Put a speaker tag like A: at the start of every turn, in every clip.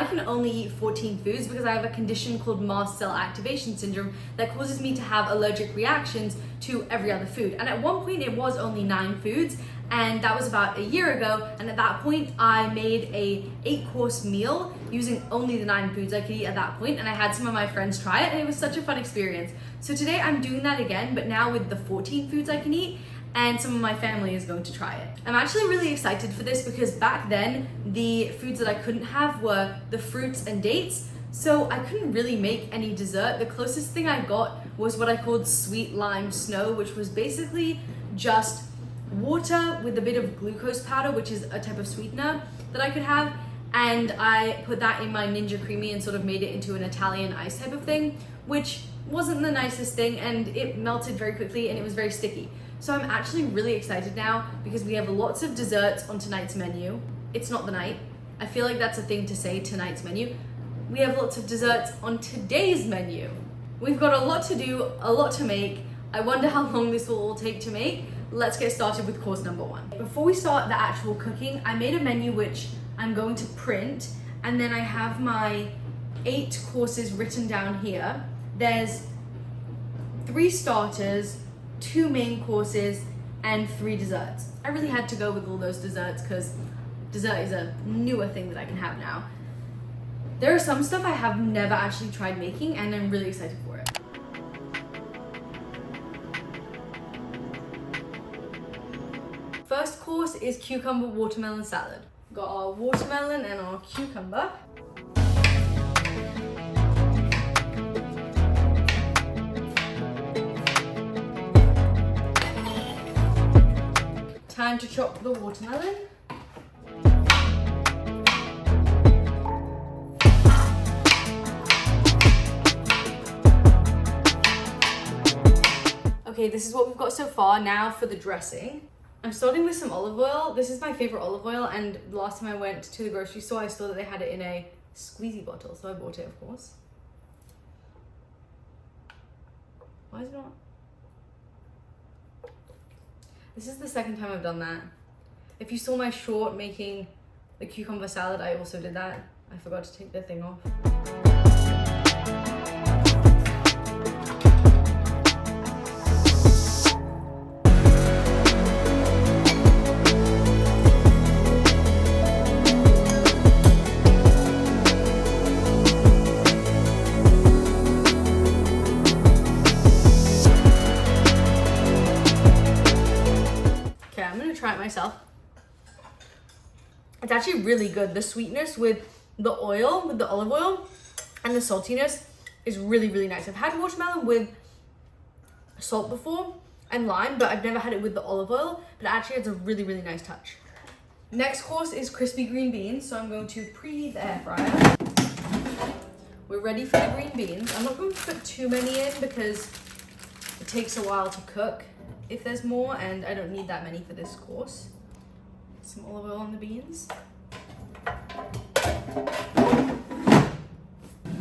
A: I can only eat 14 foods because I have a condition called Mast Cell Activation Syndrome that causes me to have allergic reactions to every other food. And at one point it was only 9 foods, and that was about a year ago. And at that point I made a 8-course meal using only the 9 foods I could eat at that point, and I had some of my friends try it and it was such a fun experience. So today I'm doing that again, but now with the 14 foods I can eat, and some of my family is going to try it. I'm actually really excited for this because back then the foods that I couldn't have were the fruits and dates, so I couldn't really make any dessert. The closest thing I got was what I called sweet lime snow, which was basically just water with a bit of glucose powder, which is a type of sweetener that I could have, and I put that in my Ninja Creamy and sort of made it into an Italian ice type of thing, which wasn't the nicest thing, and it melted very quickly and it was very sticky. So I'm actually really excited now because we have lots of desserts on tonight's menu. It's not the night. I feel like that's a thing to say, tonight's menu. We have lots of desserts on today's menu. We've got a lot to do, a lot to make. I wonder how long this will all take to make. Let's get started with course number 1. Before we start the actual cooking, I made a menu which I'm going to print, and then I have my 8 courses written down here. There's 3 starters, 2 main courses, and 3 desserts. I really had to go with all those desserts because dessert is a newer thing that I can have now. There are some stuff I have never actually tried making, and I'm really excited for it. First course is cucumber watermelon salad. Got our watermelon and our cucumber. Time to chop the watermelon. Okay, this is what we've got so far. Now for the dressing. I'm starting with some olive oil. This is my favorite olive oil, and the last time I went to the grocery store, I saw that they had it in a squeezy bottle, so I bought it, of course. Why is it not? This is the second time I've done that. If you saw my short making the cucumber salad, I also did that. I forgot to take the thing off. Try it myself. It's actually really good. The sweetness with the oil, with the olive oil, and the saltiness is really, really nice. I've had watermelon with salt before and lime, but I've never had it with the olive oil, but it actually has a really, really nice touch. Next course is crispy green beans, so I'm going to preheat the air fryer. We're ready for the green beans. I'm not going to put too many in because it takes a while to cook if there's more, and I don't need that many for this course. Some olive oil on the beans.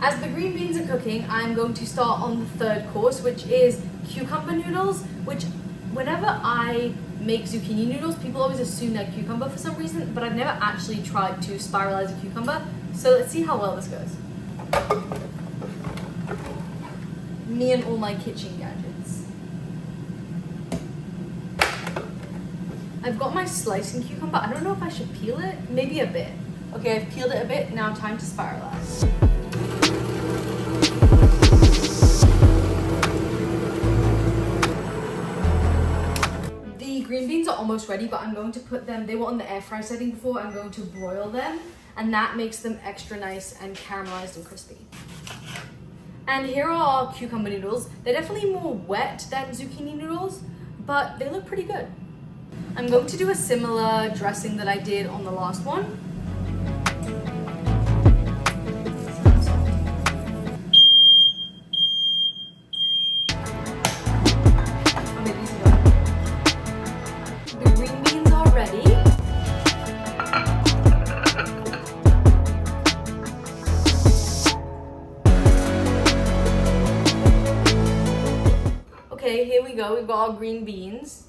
A: As the green beans are cooking, I'm going to start on the 3rd course, which is cucumber noodles, which whenever I make zucchini noodles, people always assume they're cucumber for some reason, but I've never actually tried to spiralize a cucumber. So let's see how well this goes. Me and all my kitchen gadgets. I've got my slicing cucumber. I don't know if I should peel it. Maybe a bit. Okay, I've peeled it a bit. Now time to spiralize. The green beans are almost ready, but I'm going to put them, they were on the air fry setting before, I'm going to broil them, and that makes them extra nice and caramelized and crispy. And here are our cucumber noodles. They're definitely more wet than zucchini noodles, but they look pretty good. I'm going to do a similar dressing that I did on the last one. The green beans are ready. Okay, here we go. We've got our green beans.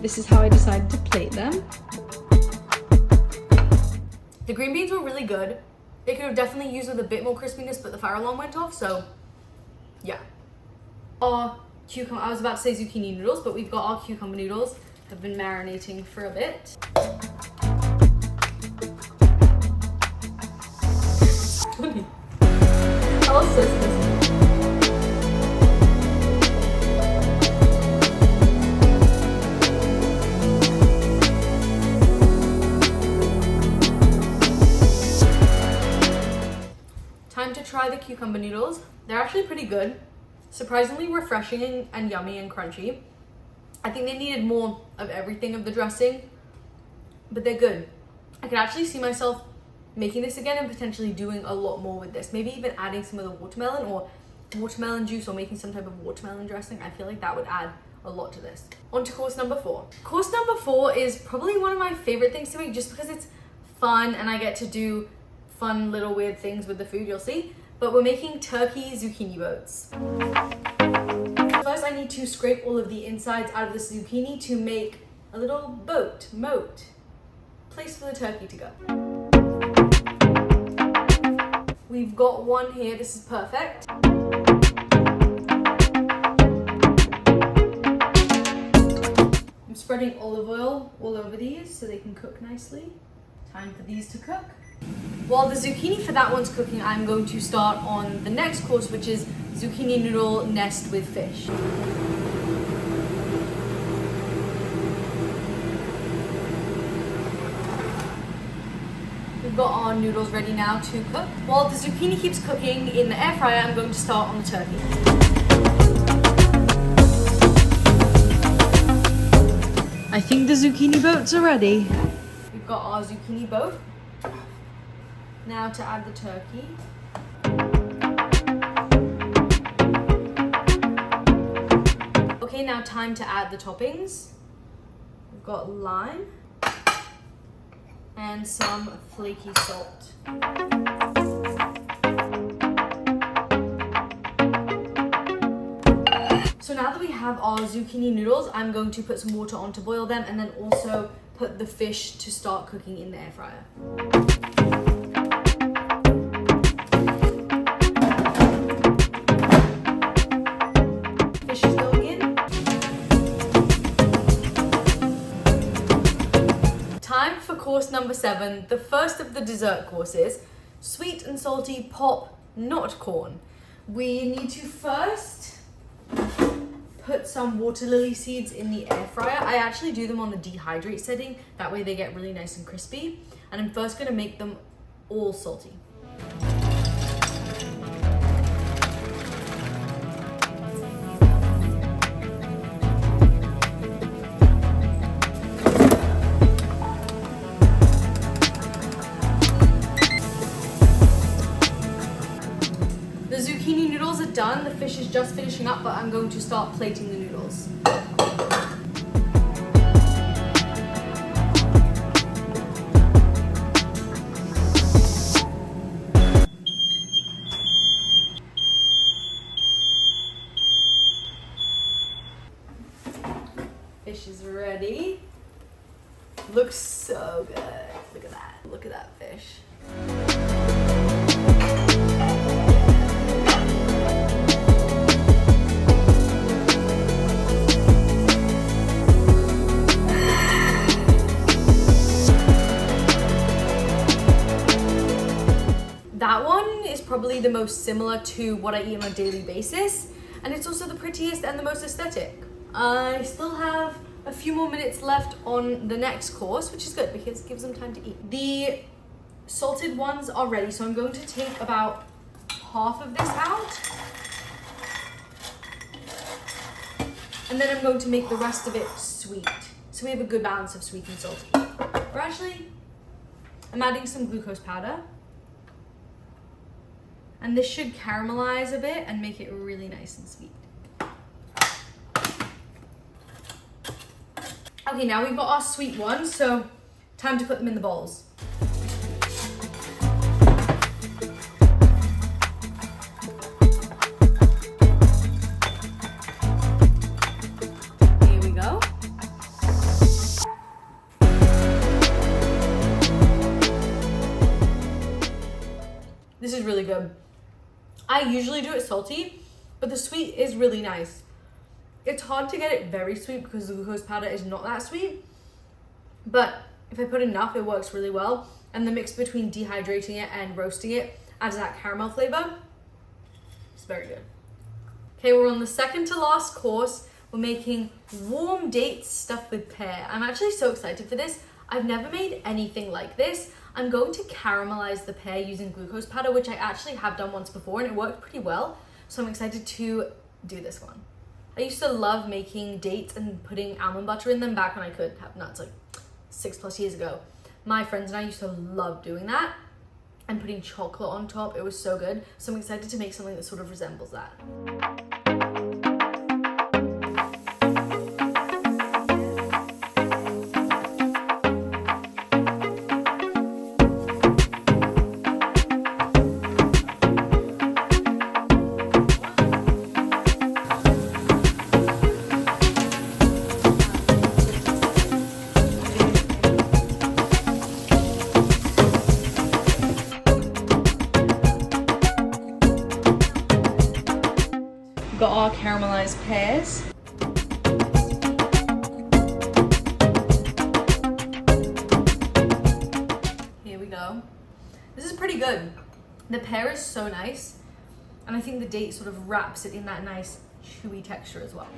A: This is how I decided to plate them. The green beans were really good. They could have definitely used with a bit more crispiness, but the fire alarm went off, so yeah. Our cucumber, I was about to say zucchini noodles, but we've got our cucumber noodles. Have been marinating for a bit. Funny. How else is this? Time to try the cucumber noodles. They're actually pretty good. Surprisingly refreshing and yummy and crunchy. I think they needed more of everything of the dressing, but they're good. I could actually see myself making this again and potentially doing a lot more with this. Maybe even adding some of the watermelon or watermelon juice or making some type of watermelon dressing. I feel like that would add a lot to this. On to course number 4. Course number 4 is probably one of my favorite things to make just because it's fun and I get to do fun little weird things with the food, you'll see. But we're making turkey zucchini boats. First, I need to scrape all of the insides out of the zucchini to make a little moat, place for the turkey to go. We've got one here, this is perfect. I'm spreading olive oil all over these so they can cook nicely. Time for these to cook. While the zucchini for that one's cooking, I'm going to start on the next course, which is zucchini noodle nest with fish. We've got our noodles ready now to cook. While the zucchini keeps cooking in the air fryer, I'm going to start on the turkey. I think the zucchini boats are ready. We've got our zucchini boat. Now to add the turkey. Okay, now time to add the toppings. We've got lime and some flaky salt. So now that we have our zucchini noodles, I'm going to put some water on to boil them and then also put the fish to start cooking in the air fryer. Course number 7, the first of the dessert courses, sweet and salty pop not corn. We need to first put some water lily seeds in the air fryer. I actually do them on the dehydrate setting, that way they get really nice and crispy. And I'm first going to make them all salty. The zucchini noodles are done. The fish is just finishing up, but I'm going to start plating the noodles. Fish is ready. Looks so good. Look at that. Look at that fish. That one is probably the most similar to what I eat on a daily basis, and it's also the prettiest and the most aesthetic. I still have a few more minutes left on the next course, which is good because it gives them time to eat. The salted ones are ready, so I'm going to take about half of this out, and then I'm going to make the rest of it sweet. So we have a good balance of sweet and salty. I'm adding some glucose powder. And this should caramelize a bit and make it really nice and sweet. Okay, now we've got our sweet ones, so time to put them in the bowls. Here we go. This is really good. I usually do it salty, but the sweet is really nice. It's hard to get it very sweet because the glucose powder is not that sweet, but if I put enough, it works really well. And the mix between dehydrating it and roasting it adds that caramel flavor. It's very good. Okay, we're on the second to last course. We're making warm dates stuffed with pear. I'm actually so excited for this. I've never made anything like this. I'm going to caramelize the pear using glucose powder, which I actually have done once before and it worked pretty well. So I'm excited to do this one. I used to love making dates and putting almond butter in them back when I could have nuts, like 6+ years ago. My friends and I used to love doing that and putting chocolate on top. It was so good. So I'm excited to make something that sort of resembles that. Got our caramelized pears. Here we go. This is pretty good. The pear is so nice, and I think the date sort of wraps it in that nice chewy texture as well.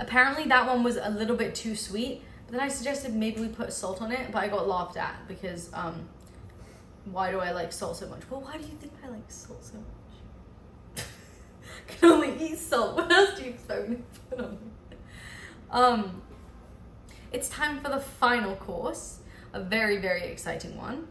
A: Apparently that one was a little bit too sweet, but then I suggested maybe we put salt on it, but I got laughed at because why do I like salt so much? Well, why do you think I like salt so much? I can only eat salt. What else do you expect me to put on it? It's time for the final course. A very, very exciting one.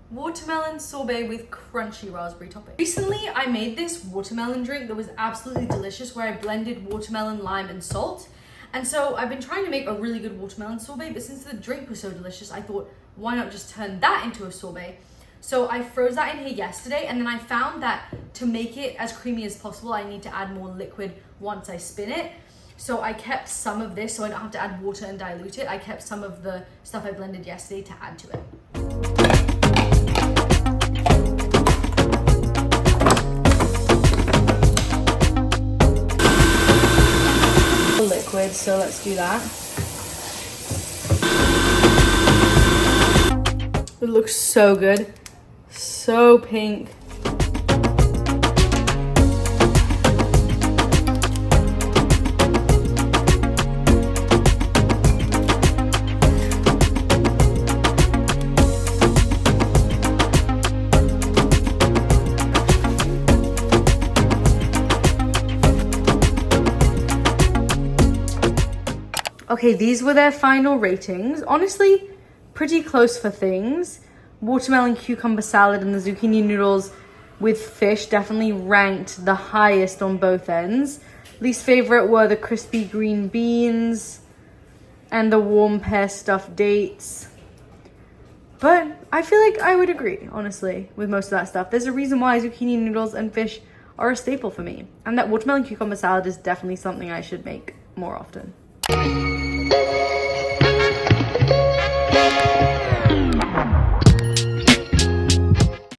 A: Watermelon sorbet with crunchy raspberry topping. Recently, I made this watermelon drink that was absolutely delicious where I blended watermelon, lime, and salt. And so I've been trying to make a really good watermelon sorbet, but since the drink was so delicious, I thought, why not just turn that into a sorbet? So I froze that in here yesterday, and then I found that to make it as creamy as possible, I need to add more liquid once I spin it. So I kept some of this so I don't have to add water and dilute it. I kept some of the stuff I blended yesterday to add to it. Liquid, so let's do that. It looks so good. So pink. Okay, these were their final ratings. Honestly, pretty close for things. Watermelon cucumber salad and the zucchini noodles with fish definitely ranked the highest on both ends. Least favorite were the crispy green beans and the warm pear stuffed dates. But I feel like I would agree, honestly, with most of that stuff. There's a reason why zucchini noodles and fish are a staple for me. And that watermelon cucumber salad is definitely something I should make more often.